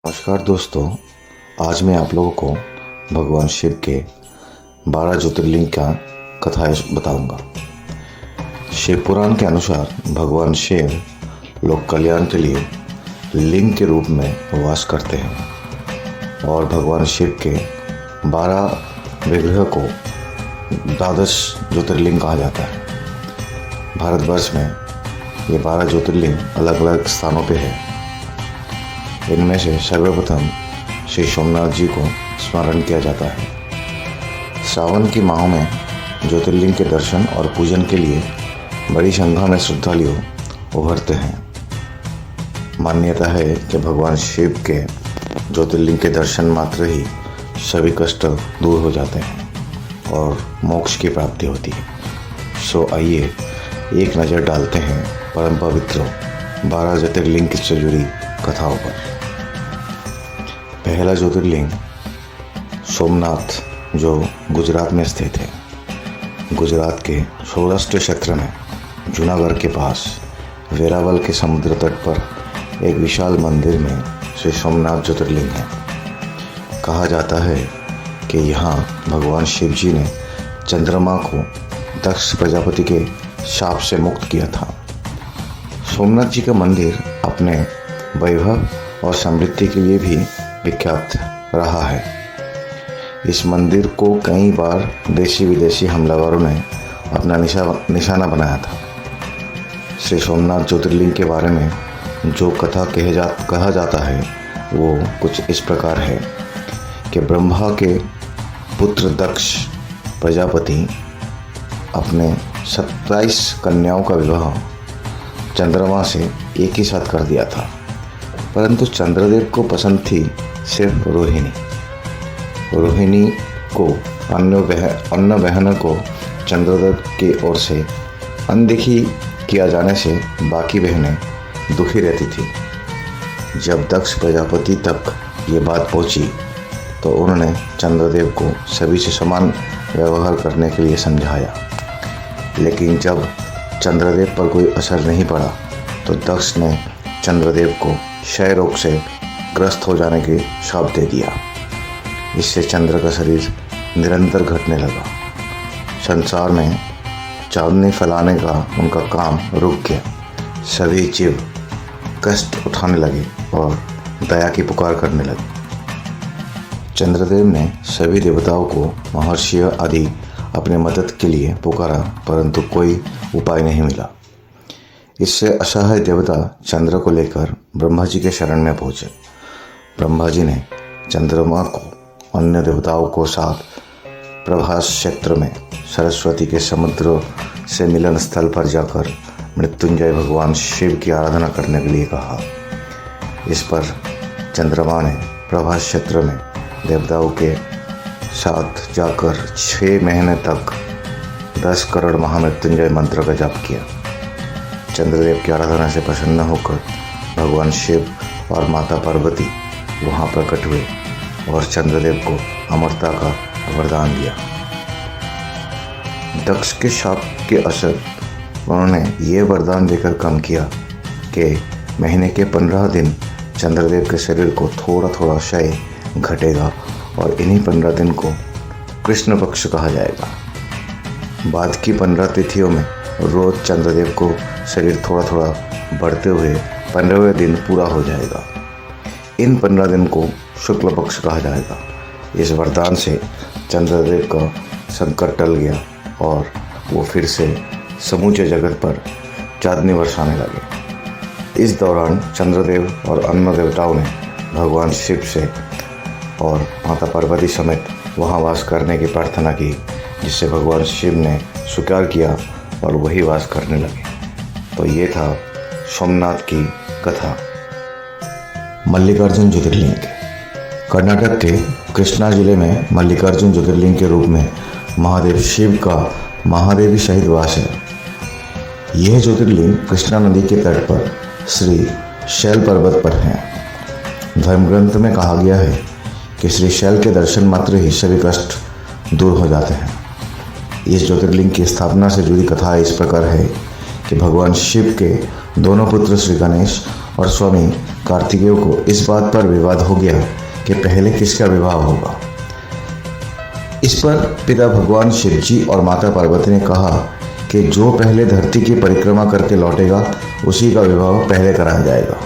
नमस्कार दोस्तों, आज मैं आप लोगों को भगवान शिव के 12 ज्योतिर्लिंग का कथा बताऊंगा। शिव पुराण के अनुसार भगवान शिव लोक कल्याण के लिए लिंग के रूप में वास करते हैं और भगवान शिव के 12 विग्रह को द्वादश ज्योतिर्लिंग कहा जाता है। भारतवर्ष में ये 12 ज्योतिर्लिंग अलग अलग स्थानों पे है। इनमें से सर्वप्रथम श्री सोमनाथ जी को स्मरण किया जाता है। सावन की माह में ज्योतिर्लिंग के दर्शन और पूजन के लिए बड़ी संख्या में श्रद्धालु उभरते हैं। मान्यता है कि भगवान शिव के ज्योतिर्लिंग के दर्शन मात्र ही सभी कष्ट दूर हो जाते हैं और मोक्ष की प्राप्ति होती है। सो आइए एक नज़र डालते हैं परम पवित्र 12 ज्योतिर्लिंग से जुड़ी कथाओं पर। पहला ज्योतिर्लिंग सोमनाथ, जो गुजरात में स्थित है। गुजरात के सौराष्ट्र क्षेत्र में जूनागढ़ के पास वेरावल के समुद्र तट पर एक विशाल मंदिर में श्री सोमनाथ ज्योतिर्लिंग है। कहा जाता है कि यहाँ भगवान शिव जी ने चंद्रमा को दक्ष प्रजापति के शाप से मुक्त किया था। सोमनाथ जी का मंदिर अपने वैभव और समृद्धि के लिए भी विख्यात रहा है। इस मंदिर को कई बार देशी विदेशी हमलावरों ने अपना निशाना बनाया था। श्री सोमनाथ ज्योतिर्लिंग के बारे में जो कथा कहा जाता है वो कुछ इस प्रकार है कि ब्रह्मा के पुत्र दक्ष प्रजापति अपने 27 कन्याओं का विवाह चंद्रमा से एक ही साथ कर दिया था, परंतु चंद्रदेव को पसंद थी सिर्फ रोहिणी। रोहिणी को अन्य बहनों को चंद्रदेव की ओर से अनदेखी किया जाने से बाकी बहनें दुखी रहती थी। जब दक्ष प्रजापति तक ये बात पहुंची तो उन्होंने चंद्रदेव को सभी से समान व्यवहार करने के लिए समझाया, लेकिन जब चंद्रदेव पर कोई असर नहीं पड़ा तो दक्ष ने चंद्रदेव को क्षय रोग से ग्रस्त हो जाने के शाप दे दिया। इससे चंद्र का शरीर निरंतर घटने लगा। संसार में चांदनी फैलाने का उनका काम रुक गया। सभी जीव कष्ट उठाने लगे और दया की पुकार करने लगे। चंद्रदेव ने सभी देवताओं को, महर्षि आदि अपने मदद के लिए पुकारा, परंतु कोई उपाय नहीं मिला। इससे असहाय देवता चंद्र को लेकर ब्रह्मा जी के शरण में पहुंचे। ब्रह्मा जी ने चंद्रमा को अन्य देवताओं को साथ प्रभास क्षेत्र में सरस्वती के समुद्र से मिलन स्थल पर जाकर मृत्युंजय भगवान शिव की आराधना करने के लिए कहा। इस पर चंद्रमा ने प्रभास क्षेत्र में देवताओं के साथ जाकर 6 महीने तक 10 करोड़ महामृत्युंजय मंत्र का जाप किया। चंद्रदेव की आराधना से प्रसन्न होकर भगवान शिव और माता पार्वती वहाँ प्रकट हुए और चंद्रदेव को अमरता का वरदान दिया। दक्ष के शाप के असर उन्होंने ये वरदान देकर कम किया कि महीने के 15 दिन चंद्रदेव के शरीर को थोड़ा थोड़ा क्षय घटेगा और इन्हीं 15 दिन को कृष्ण पक्ष कहा जाएगा। बाद की 15 तिथियों में रोज चंद्रदेव को शरीर थोड़ा थोड़ा बढ़ते हुए 15वें दिन पूरा हो जाएगा। इन 15 दिन को शुक्ल पक्ष कहा जाएगा। इस वरदान से चंद्रदेव का संकट टल गया और वो फिर से समूचे जगत पर चांदनी बरसाने लगे। इस दौरान चंद्रदेव और अन्य देवताओं ने भगवान शिव से और माता पार्वती समेत वहाँ वास करने की प्रार्थना की, जिससे भगवान शिव ने स्वीकार किया और वही वास करने लगे। तो ये था सोमनाथ की कथा। मल्लिकार्जुन ज्योतिर्लिंग कर्नाटक के कृष्णा जिले में मल्लिकार्जुन ज्योतिर्लिंग के रूप में महादेव शिव का महादेवी सहित वास है। यह ज्योतिर्लिंग कृष्णा नदी के तट पर श्री शैल पर्वत पर है। धर्मग्रंथ में कहा गया है कि श्री शैल के दर्शन मात्र ही सभी कष्ट दूर हो जाते हैं। इस ज्योतिर्लिंग की स्थापना से जुड़ी कथा इस प्रकार है कि भगवान शिव के दोनों पुत्र श्री गणेश और स्वामी कार्तिकेय को इस बात पर विवाद हो गया कि पहले किसका विवाह होगा। इस पर पिता भगवान शिव जी और माता पार्वती ने कहा कि जो पहले धरती की परिक्रमा करके लौटेगा उसी का विवाह पहले कराया जाएगा।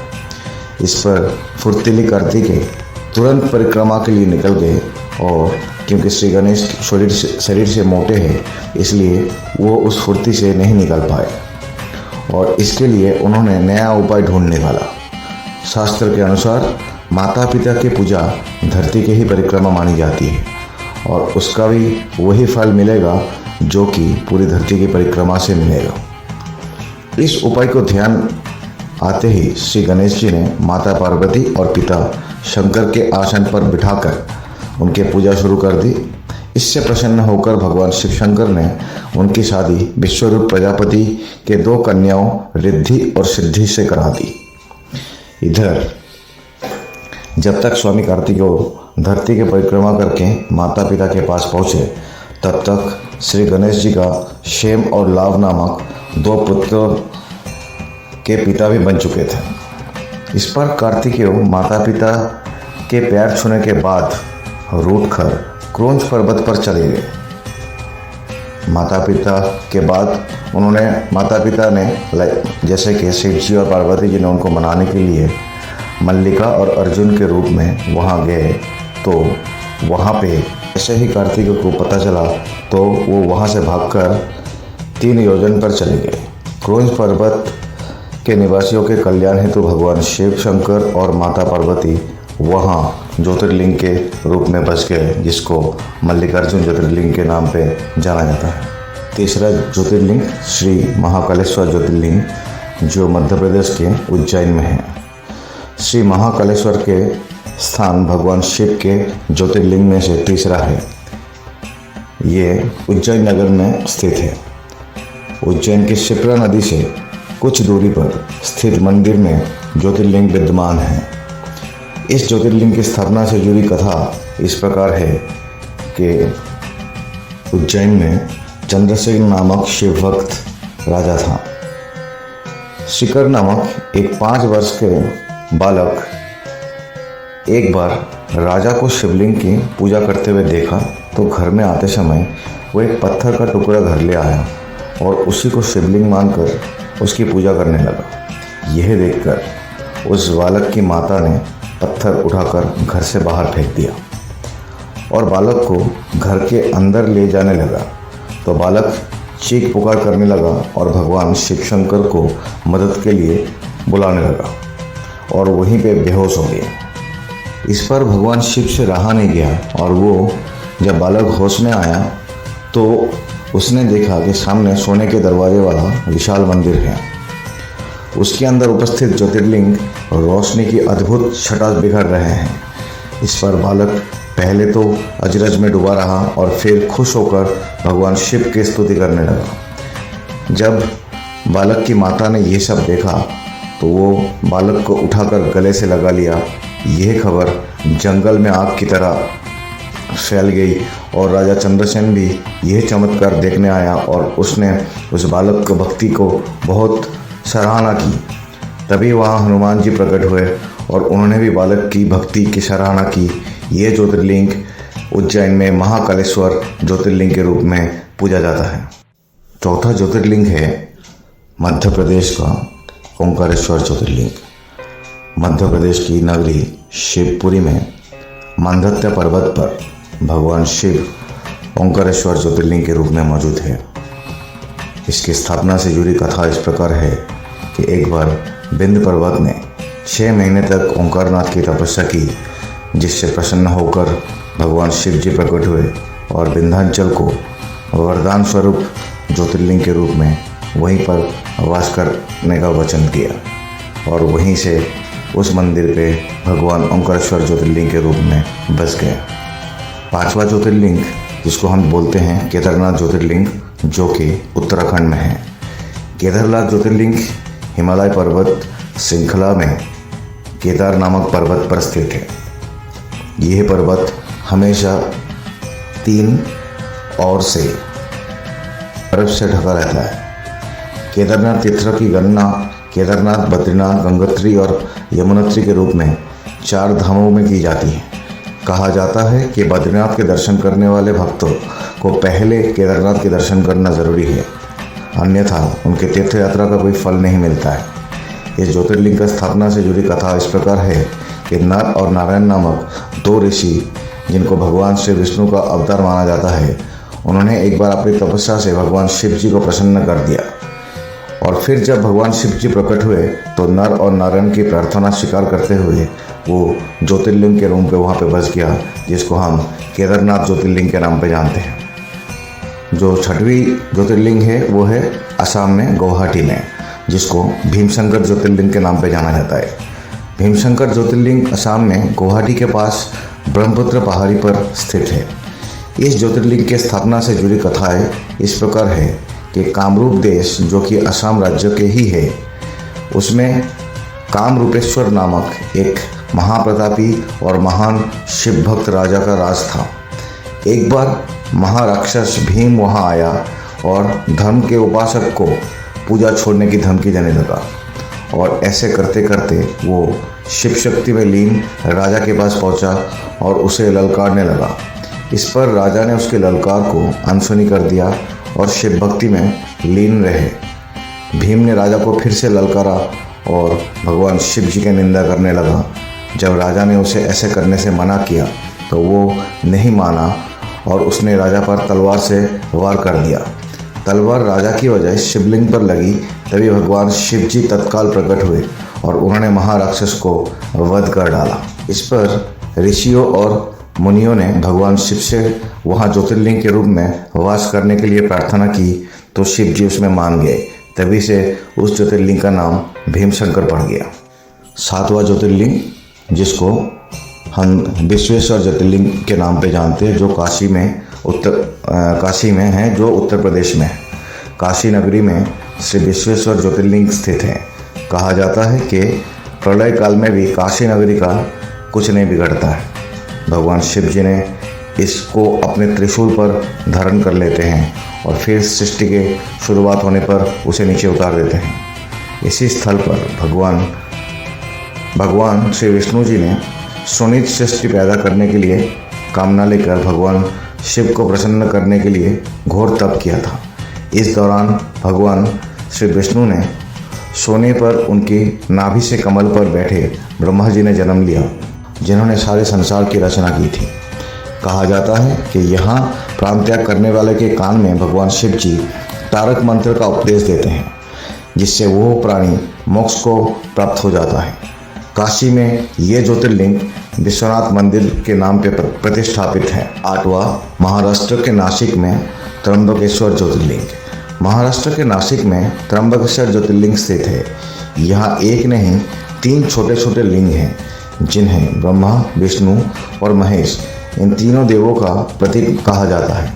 इस पर फुर्तीली कार्तिकेय तुरंत परिक्रमा के लिए निकल गए और क्योंकि श्री गणेश शरीर से मोटे हैं इसलिए वो उस फुर्ती से नहीं निकल पाए और इसके लिए उन्होंने नया उपाय ढूंढ निकाला। शास्त्र के अनुसार माता पिता की पूजा धरती की ही परिक्रमा मानी जाती है और उसका भी वही फल मिलेगा जो कि पूरी धरती की परिक्रमा से मिलेगा। इस उपाय को ध्यान आते ही श्री गणेश जी ने माता पार्वती और पिता शंकर के आसन पर बिठाकर उनके पूजा शुरू कर दी। इससे प्रसन्न होकर भगवान शिव शंकर ने उनकी शादी विश्वरूप प्रजापति के 2 कन्याओं रिद्धि और सिद्धि से करा दी। इधर जब तक स्वामी कार्तिकेय धरती की परिक्रमा करके माता पिता के पास पहुँचे तब तक श्री गणेश जी का क्षेम और लाभ नामक 2 पुत्रों के पिता भी बन चुके थे। इस पर कार्तिकेय माता पिता के पैर छूने के बाद रूठकर क्रोंच पर्वत पर चले गए। माता पिता के बाद माता पिता ने जैसे कि शिव जी और पार्वती जी ने उनको मनाने के लिए मल्लिका और अर्जुन के रूप में वहाँ गए, तो वहाँ पे ऐसे ही कार्तिकेय को पता चला तो वो वहाँ से भागकर 3 योजन पर चले गए। क्रोंच पर्वत के निवासियों के कल्याण हेतु भगवान शिव शंकर और माता पार्वती वहाँ ज्योतिर्लिंग के रूप में बस गए, जिसको मल्लिकार्जुन ज्योतिर्लिंग के नाम पे जाना जाता है। तीसरा ज्योतिर्लिंग श्री महाकालेश्वर ज्योतिर्लिंग जो मध्य प्रदेश के उज्जैन में है। श्री महाकालेश्वर के स्थान भगवान शिव के ज्योतिर्लिंग में से तीसरा है। ये उज्जैन नगर में स्थित है। उज्जैन की शिप्रा नदी से कुछ दूरी पर स्थित मंदिर में ज्योतिर्लिंग विद्यमान है। इस ज्योतिर्लिंग की स्थापना से जुड़ी कथा इस प्रकार है कि उज्जैन में चंद्रसेन नामक शिव भक्त राजा था। शिकर नामक एक 5 वर्ष के बालक एक बार राजा को शिवलिंग की पूजा करते हुए देखा तो घर में आते समय वो एक पत्थर का टुकड़ा घर ले आया और उसी को शिवलिंग मानकर उसकी पूजा करने लगा। यह देखकर उस बालक की माता ने पत्थर उठाकर घर से बाहर फेंक दिया और बालक को घर के अंदर ले जाने लगा तो बालक चीख पुकार करने लगा और भगवान शिव शंकर को मदद के लिए बुलाने लगा और वहीं पे बेहोश हो गया। इस पर भगवान शिव से रहा नहीं गया और वो जब बालक होश में आया तो उसने देखा कि सामने सोने के दरवाजे वाला विशाल मंदिर है। उसके अंदर उपस्थित ज्योतिर्लिंग रोशनी की अद्भुत छटा बिखर रहे हैं। इस पर बालक पहले तो अजरज में डूबा रहा और फिर खुश होकर भगवान शिव की स्तुति करने लगा। जब बालक की माता ने ये सब देखा तो वो बालक को उठाकर गले से लगा लिया। यह खबर जंगल में आग की तरह फैल गई और राजा चंद्रसेन भी यह चमत्कार देखने आया और उसने उस बालक की भक्ति को बहुत सराहना की। तभी वहाँ हनुमान जी प्रकट हुए और उन्होंने भी बालक की भक्ति की सराहना की। ये ज्योतिर्लिंग उज्जैन में महाकालेश्वर ज्योतिर्लिंग के रूप में पूजा जाता है। चौथा ज्योतिर्लिंग है मध्य प्रदेश का ओंकारेश्वर ज्योतिर्लिंग। मध्य प्रदेश की नगरी शिवपुरी में मांधात्य पर्वत पर भगवान शिव ओंकारेश्वर ज्योतिर्लिंग के रूप में मौजूद है। इसकी स्थापना से जुड़ी कथा इस प्रकार है कि एक बार बिंद पर्वत ने 6 महीने तक ओंकारनाथ की तपस्या की, जिससे प्रसन्न होकर भगवान शिव जी प्रकट हुए और विंध्याचल को वरदान स्वरूप ज्योतिर्लिंग के रूप में वहीं पर वास करने का वचन किया और वहीं से उस मंदिर पे भगवान ओंकारेश्वर ज्योतिर्लिंग के रूप में बस गए। 5वां ज्योतिर्लिंग जिसको हम बोलते हैं केदारनाथ ज्योतिर्लिंग, जो कि उत्तराखंड में है। केदारनाथ ज्योतिर्लिंग हिमालय पर्वत श्रृंखला में केदार नामक पर्वत पर स्थित है। यह पर्वत हमेशा 3 ओर से बर्फ से ढका रहता है। केदारनाथ तीर्थ की गणना केदारनाथ, बद्रीनाथ, गंगोत्री और यमुनोत्री के रूप में 4 धामों में की जाती है। कहा जाता है कि बद्रीनाथ के दर्शन करने वाले भक्तों को पहले केदारनाथ के दर्शन करना जरूरी है, अन्यथा उनके तीर्थ यात्रा का कोई फल नहीं मिलता है। इस ज्योतिर्लिंग की स्थापना से जुड़ी कथा इस प्रकार है कि नर और नारायण नामक 2 ऋषि, जिनको भगवान श्री विष्णु का अवतार माना जाता है, उन्होंने एक बार अपनी तपस्या से भगवान शिव जी को प्रसन्न कर दिया। और फिर जब भगवान शिव जी प्रकट हुए तो नर और नारायण की प्रार्थना स्वीकार करते हुए वो ज्योतिर्लिंग के रूप पे वहाँ पे बस गया, जिसको हम केदारनाथ ज्योतिर्लिंग के नाम पे जानते हैं। जो 6वीं ज्योतिर्लिंग है वो है असम में गुवाहाटी में, जिसको भीमशंकर ज्योतिर्लिंग के नाम पे जाना जाता है। भीमशंकर ज्योतिर्लिंग असम में गुवाहाटी के पास ब्रह्मपुत्र पहाड़ी पर स्थित है। इस ज्योतिर्लिंग की स्थापना से जुड़ी कथाएं इस प्रकार है कि कामरूप देश, जो कि असम राज्य के ही है, उसमें कामरूपेश्वर नामक एक महाप्रतापी और महान शिव भक्त राजा का राज था। एक बार महाराक्षस भीम वहाँ आया और धर्म के उपासक को पूजा छोड़ने की धमकी देने लगा, और ऐसे करते करते वो शिव शक्ति में लीन राजा के पास पहुँचा और उसे ललकारने लगा। इस पर राजा ने उसके ललकार को अनसुनी कर दिया और शिव भक्ति में लीन रहे। भीम ने राजा को फिर से ललकारा और भगवान शिव जी की निंदा करने लगा। जब राजा ने उसे ऐसे करने से मना किया तो वो नहीं माना और उसने राजा पर तलवार से वार कर दिया। तलवार राजा की वजह शिवलिंग पर लगी, तभी भगवान शिव जी तत्काल प्रकट हुए और उन्होंने महाराक्षस को वध कर डाला। इस पर ऋषियों और मुनियों ने भगवान शिव से वहाँ ज्योतिर्लिंग के रूप में वास करने के लिए प्रार्थना की तो शिव जी उसमें मान गए। तभी से उस ज्योतिर्लिंग का नाम भीमशंकर पड़ गया। 7वां ज्योतिर्लिंग, जिसको हम विश्वेश्वर ज्योतिर्लिंग के नाम पे जानते हैं, जो काशी में है, जो उत्तर प्रदेश में है। काशी नगरी में श्री विश्वेश्वर ज्योतिर्लिंग स्थित है। कहा जाता है कि प्रलय काल में भी काशी नगरी का कुछ नहीं बिगड़ता है। भगवान शिव जी ने इसको अपने त्रिशूल पर धारण कर लेते हैं और फिर सृष्टि के शुरुआत होने पर उसे नीचे उतार देते हैं। इसी स्थल पर भगवान श्री विष्णु जी ने सुनित सृष्टि पैदा करने के लिए कामना लेकर भगवान शिव को प्रसन्न करने के लिए घोर तप किया था। इस दौरान भगवान श्री विष्णु ने सोने पर उनकी नाभि से कमल पर बैठे ब्रह्मा जी ने जन्म लिया, जिन्होंने सारे संसार की रचना की थी। कहा जाता है कि यहाँ प्राण त्याग करने वाले के कान में भगवान शिव जी तारक मंत्र का उपदेश देते हैं, जिससे वो प्राणी मोक्ष को प्राप्त हो जाता है। काशी में ये ज्योतिर्लिंग विश्वनाथ मंदिर के नाम पे प्रतिष्ठापित है। 8वां, महाराष्ट्र के नासिक में त्र्यंबकेश्वर ज्योतिर्लिंग। महाराष्ट्र के नासिक में त्र्यंबकेश्वर ज्योतिर्लिंग स्थित है। यहाँ एक नहीं 3 छोटे छोटे लिंग हैं, जिन्हें ब्रह्मा, विष्णु और महेश, इन तीनों देवों का प्रतीक कहा जाता है।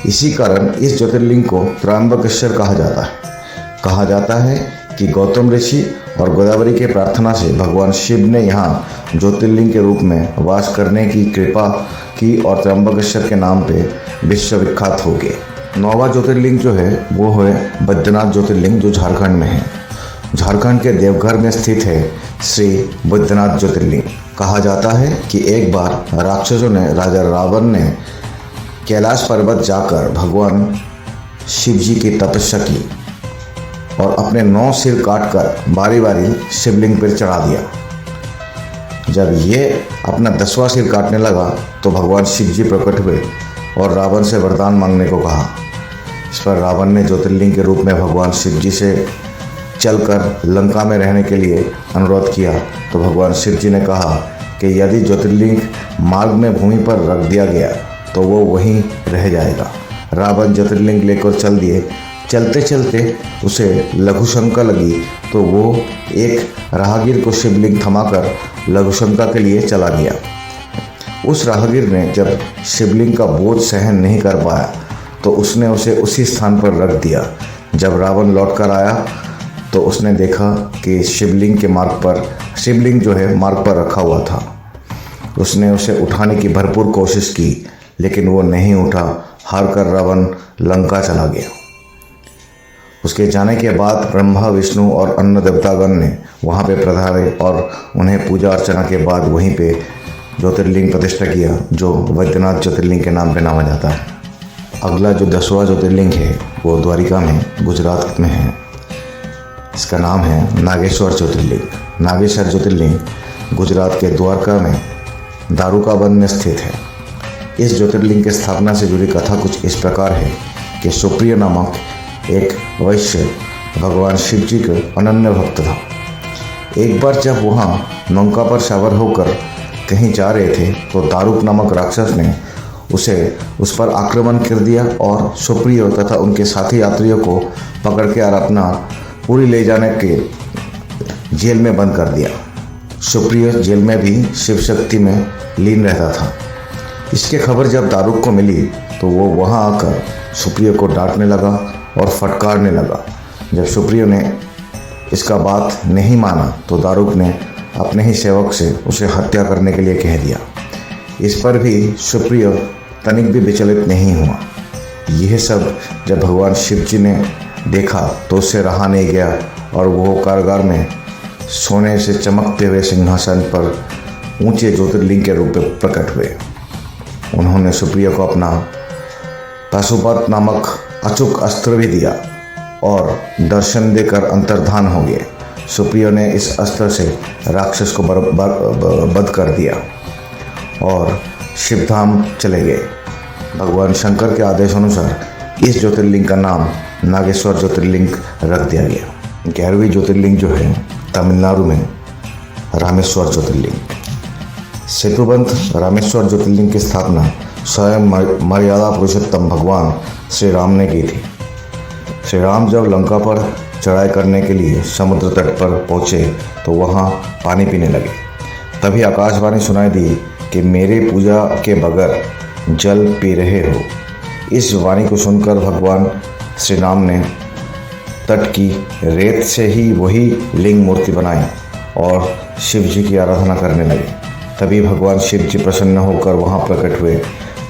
इसी कारण इस ज्योतिर्लिंग को त्र्यंबकेश्वर कहा जाता है। कहा जाता है कि गौतम ऋषि और गोदावरी के प्रार्थना से भगवान शिव ने यहाँ ज्योतिर्लिंग के रूप में वास करने की कृपा की और त्र्यंबकेश्वर के नाम पे विश्व विख्यात हो गए। 9वां ज्योतिर्लिंग जो है वो है बद्रीनाथ ज्योतिर्लिंग, जो झारखंड में है। झारखंड के देवघर में स्थित है श्री बद्रीनाथ ज्योतिर्लिंग। कहा जाता है कि एक बार राक्षसों ने, राजा रावण ने कैलाश पर्वत जाकर भगवान शिव जी की तपस्या की और अपने 9 सिर काटकर बारी बारी शिवलिंग पर चढ़ा दिया। जब ये अपना 10वां सिर काटने लगा तो भगवान शिव जी प्रकट हुए और रावण से वरदान मांगने को कहा। इस पर रावण ने ज्योतिर्लिंग के रूप में भगवान शिव जी से चलकर लंका में रहने के लिए अनुरोध किया तो भगवान शिव जी ने कहा कि यदि ज्योतिर्लिंग मार्ग में भूमि पर रख दिया गया तो वो वहीं रह जाएगा। रावण ज्योतिर्लिंग लेकर चल दिए। चलते चलते उसे लघुशंका लगी तो वो एक राहगीर को शिवलिंग थमाकर लघुशंका के लिए चला गया। उस राहगीर ने जब शिवलिंग का बोझ सहन नहीं कर पाया तो उसने उसे उसी स्थान पर रख दिया। जब रावण लौट कर आया तो उसने देखा कि शिवलिंग जो है मार्ग पर रखा हुआ था। उसने उसे उठाने की भरपूर कोशिश की, लेकिन वो नहीं उठा। हार कर रावण लंका चला गया। उसके जाने के बाद ब्रह्मा, विष्णु और अन्य देवतागण ने वहाँ पे पधारे और उन्हें पूजा अर्चना के बाद वहीं पे ज्योतिर्लिंग प्रतिष्ठा किया, जो वैद्यनाथ ज्योतिर्लिंग के नाम पे नामा जाता है। अगला जो 10वां ज्योतिर्लिंग है वो द्वारिका में, गुजरात में है। इसका नाम है नागेश्वर ज्योतिर्लिंग। नागेश्वर ज्योतिर्लिंग गुजरात के द्वारका में दारुका वन में स्थित है। इस ज्योतिर्लिंग की स्थापना से जुड़ी कथा कुछ इस प्रकार है कि सुप्रिय नामक एक वैश्य भगवान शिव जी का अनन्य भक्त था। एक बार जब वहाँ नौका पर सवार होकर कहीं जा रहे थे तो दारुक नामक राक्षस ने उस पर आक्रमण कर दिया और सुप्रिय तथा उनके साथी यात्रियों को पकड़ के और अपना पूरी ले जाने के जेल में बंद कर दिया। सुप्रिय जेल में भी शिव शक्ति में लीन रहता था। इसकी खबर जब दारुक को मिली तो वो वहाँ आकर सुप्रिय को डांटने लगा और फटकारने लगा। जब सुप्रिय ने इसका बात नहीं माना तो दारुक ने अपने ही सेवक से उसे हत्या करने के लिए कह दिया। इस पर भी सुप्रिय तनिक भी विचलित नहीं हुआ। यह सब जब भगवान शिव जी ने देखा तो उससे रहा नहीं गया और वो कारागार में सोने से चमकते हुए सिंहासन पर ऊंचे ज्योतिर्लिंग के रूप में प्रकट हुए। उन्होंने सुप्रिय को अपना पाशुपत नामक अचूक अस्त्र भी दिया और दर्शन देकर अंतर्धान हो गए। सुप्रिय ने इस अस्त्र से राक्षस को बद कर दिया और शिवधाम चले गए। भगवान शंकर के आदेश अनुसार इस ज्योतिर्लिंग का नाम नागेश्वर ज्योतिर्लिंग रख दिया गया। 11वीं ज्योतिर्लिंग जो है तमिलनाडु में रामेश्वर ज्योतिर्लिंग। सेतुबंध रामेश्वर ज्योतिर्लिंग की स्थापना स्वयं मर्यादा पुरुषोत्तम भगवान श्री राम ने की थी। श्री राम जब लंका पर चढ़ाई करने के लिए समुद्र तट पर पहुँचे तो वहाँ पानी पीने लगे। तभी आकाशवाणी सुनाई दी कि मेरे पूजा के बगैर जल पी रहे हो। इस वाणी को सुनकर भगवान श्री राम ने तट की रेत से ही वही लिंग मूर्ति बनाई और शिव जी की आराधना करने लगे। तभी भगवान शिव जी प्रसन्न होकर वहाँ प्रकट हुए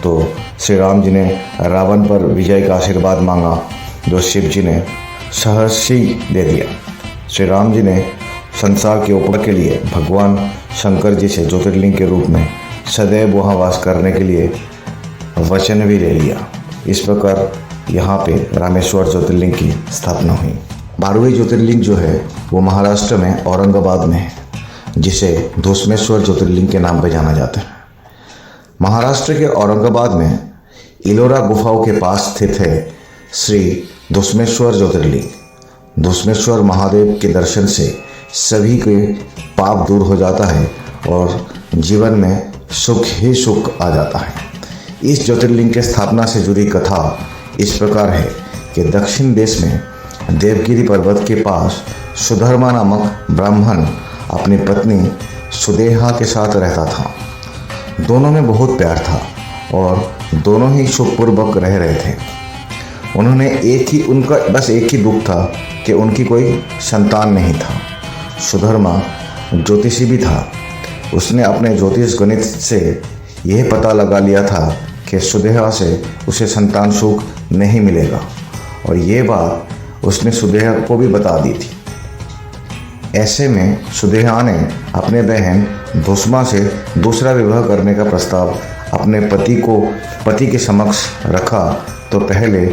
तो श्री राम जी ने रावण पर विजय का आशीर्वाद मांगा, जो शिव जी ने सहर्षि दे दिया। श्री राम जी ने संसार के ऊपर के लिए भगवान शंकर जी से ज्योतिर्लिंग के रूप में सदैव वहाँ वास करने के लिए वचन भी ले लिया। इस प्रकार यहाँ पे रामेश्वर ज्योतिर्लिंग की स्थापना हुई। 12वीं ज्योतिर्लिंग जो है वो महाराष्ट्र में औरंगाबाद में है, जिसे धुस्मेश्वर ज्योतिर्लिंग के नाम पर जाना जाता है। महाराष्ट्र के औरंगाबाद में इलोरा गुफाओं के पास स्थित है श्री धुस्मेश्वर ज्योतिर्लिंग। धुस्मेश्वर महादेव के दर्शन से सभी के पाप दूर हो जाता है और जीवन में सुख ही सुख आ जाता है। इस ज्योतिर्लिंग के स्थापना से जुड़ी कथा इस प्रकार है कि दक्षिण देश में देवगिरी पर्वत के पास सुधर्मा नामक ब्राह्मण अपनी पत्नी सुदेहा के साथ रहता था। दोनों में बहुत प्यार था और दोनों ही सुखपूर्वक रह रहे थे। उन्होंने उनका बस एक ही दुख था कि उनकी कोई संतान नहीं था। सुधर्मा ज्योतिषी भी था। उसने अपने ज्योतिष गणित से यह पता लगा लिया था कि सुदेहा से उसे संतान सुख नहीं मिलेगा और ये बात उसने सुदेहा को भी बता दी थी। ऐसे में सुदेहा ने अपने बहन धुस्मा से दूसरा विवाह करने का प्रस्ताव अपने पति के समक्ष रखा तो पहले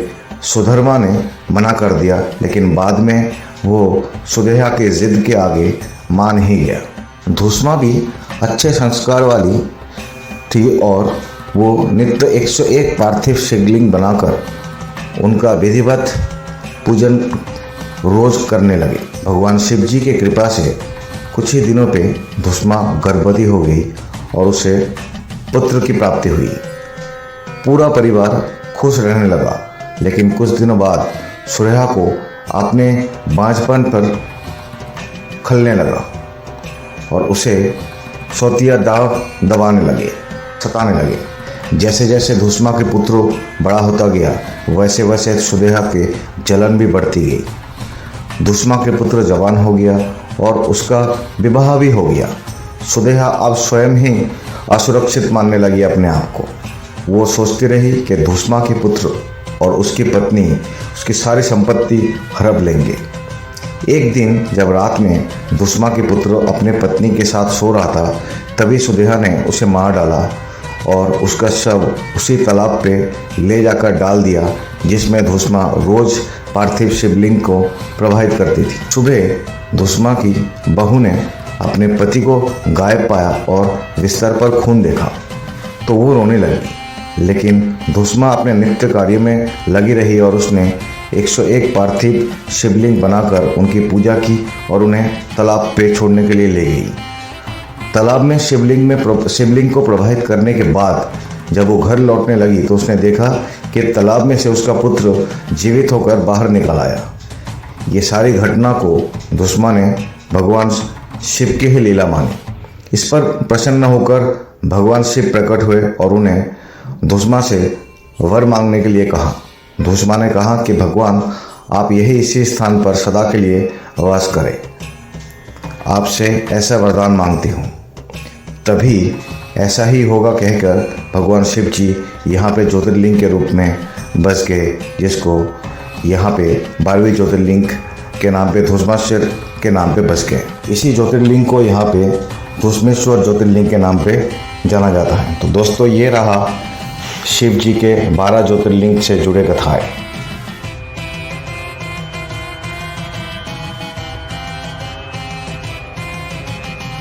सुधर्मा ने मना कर दिया, लेकिन बाद में वो सुदेहा के जिद के आगे मान ही गया। धुस्मा भी अच्छे संस्कार वाली थी और वो नित्य 101 पार्थिव शिवलिंग बनाकर उनका विधिवत पूजन रोज करने लगे। भगवान शिव जी की कृपा से कुछ ही दिनों पे धुस्मा गर्भवती हो गई और उसे पुत्र की प्राप्ति हुई। पूरा परिवार खुश रहने लगा, लेकिन कुछ दिनों बाद सुदेहा को अपने बांझपन पर खलने लगा और उसे सौतिया दाव सताने लगे। जैसे जैसे धुस्मा के पुत्र बड़ा होता गया वैसे वैसे सुदेहा के जलन भी बढ़ती गई। धुस्मा के पुत्र जवान हो गया और उसका विवाह भी हो गया। सुदेहा अब स्वयं ही असुरक्षित मानने लगी अपने आप को। वो सोचती रही कि धुस्मा के पुत्र और उसकी पत्नी उसकी सारी संपत्ति हड़प लेंगे। एक दिन जब रात में दुश्मा के पुत्र अपने पत्नी के साथ सो रहा था, तभी सुदेहा ने उसे मार डाला और उसका शव उसी तालाब पे ले जाकर डाल दिया जिसमें धुस्मा रोज पार्थिव शिवलिंग को प्रवाहित करती थी। सुबह धुस्मा की बहू ने अपने पति को गायब पाया और बिस्तर पर खून देखा तो वो रोने लगी, लेकिन धुस्मा अपने नित्य कार्य में लगी रही और उसने 101 पार्थिव शिवलिंग बनाकर उनकी पूजा की और उन्हें तालाब पे छोड़ने के लिए ले गई। तालाब में शिवलिंग को प्रवाहित करने के बाद जब वो घर लौटने लगी तो उसने देखा कि तालाब में से उसका पुत्र जीवित होकर बाहर निकल आया। ये सारी घटना को धुस्मा ने भगवान शिव की ही लीला मानी। इस पर प्रसन्न होकर भगवान शिव प्रकट हुए और उन्हें धुस्मा से वर मांगने के लिए कहा। धुस्मा ने कहा कि भगवान, आप यही इसी स्थान पर सदा के लिए वास करें, आपसे ऐसा वरदान मांगती हूँ। तभी ऐसा ही होगा कहकर भगवान शिव जी यहाँ पे ज्योतिर्लिंग के रूप में बस गए, जिसको यहाँ पे 12वें ज्योतिर्लिंग के नाम पे धुस्मेश्वर के नाम पे बस गए। इसी ज्योतिर्लिंग को यहाँ पे धुस्मेश्वर ज्योतिर्लिंग के नाम पे जाना जाता है। तो दोस्तों, ये रहा शिव जी के 12 ज्योतिर्लिंग से जुड़े कथाएं।